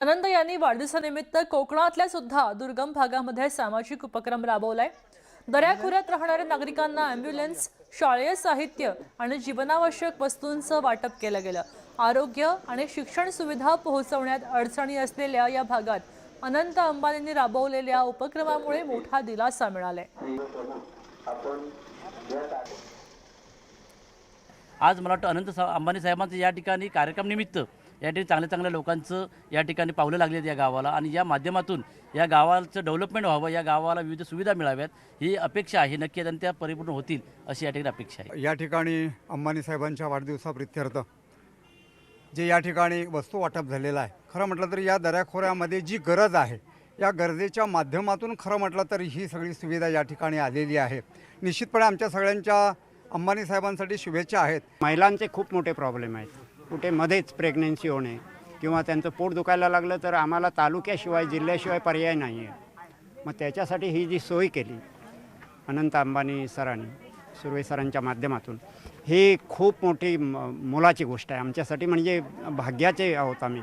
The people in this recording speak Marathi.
आनंद यांनी वाढदिवसानिमित्त कोकणातल्या सुद्धा दुर्गम भागामध्ये सामाजिक उपक्रम राबवलाय। दऱ्याखोऱ्यात राहणाऱ्या नागरिकांना अॅम्ब्युलन्स, शालेय साहित्य आणि जीवनावश्यक वस्तूंचं वाटप केलं गेलं। आरोग्य आणि शिक्षण सुविधा पोहोचवण्यात अडचणी असलेल्या या भागात अनंत अंबानींनी राबवलेल्या उपक्रमामुळे मोठा दिलासा मिळालाय। आज मला वाटतं अंबानी साहेबांचं या ठिकाणी कार्यक्रमानिमित्त या ठिकाणी चांगल्या लोकांचं या ठिकाणी पावलं लागलेत या गावाला आणि या माध्यमातून या गावाचं डेव्हलपमेंट व्हावं, या गावाला विविध सुविधा मिळाव्यात ही अपेक्षा आहे। नक्कीच आणि त्या परिपूर्ण होतील अशी या ठिकाणी अपेक्षा आहे। या ठिकाणी अंबानी साहेबांच्या वाढदिवसाप्रित्यर्थ जे या ठिकाणी वस्तू वाटप झालेलं आहे, खरं म्हटलं तर या दऱ्याखोऱ्यामध्ये जी गरज आहे या गरजेच्या माध्यमातून खरं म्हटलं तर ही सगळी सुविधा या ठिकाणी आलेली आहे। निश्चितपणे आमच्या सगळ्यांच्या अंबानी साहेबांसाठी शुभेच्छा आहेत। महिलांचे खूप मोठे प्रॉब्लेम आहेत, कुठे मध्येच प्रेग्नन्सी होणे किंवा त्यांचं पोट दुखायला लागलं तर आम्हाला तालुक्याशिवाय जिल्ह्याशिवाय पर्याय नाही आहे। मग त्याच्यासाठी ही जी सोय केली अनंत अंबानी सरांनी, सुर्वे सरांच्या माध्यमातून, ही खूप मोठी मोलाची गोष्ट आहे आमच्यासाठी, म्हणजे भाग्याचे आहोत आम्ही।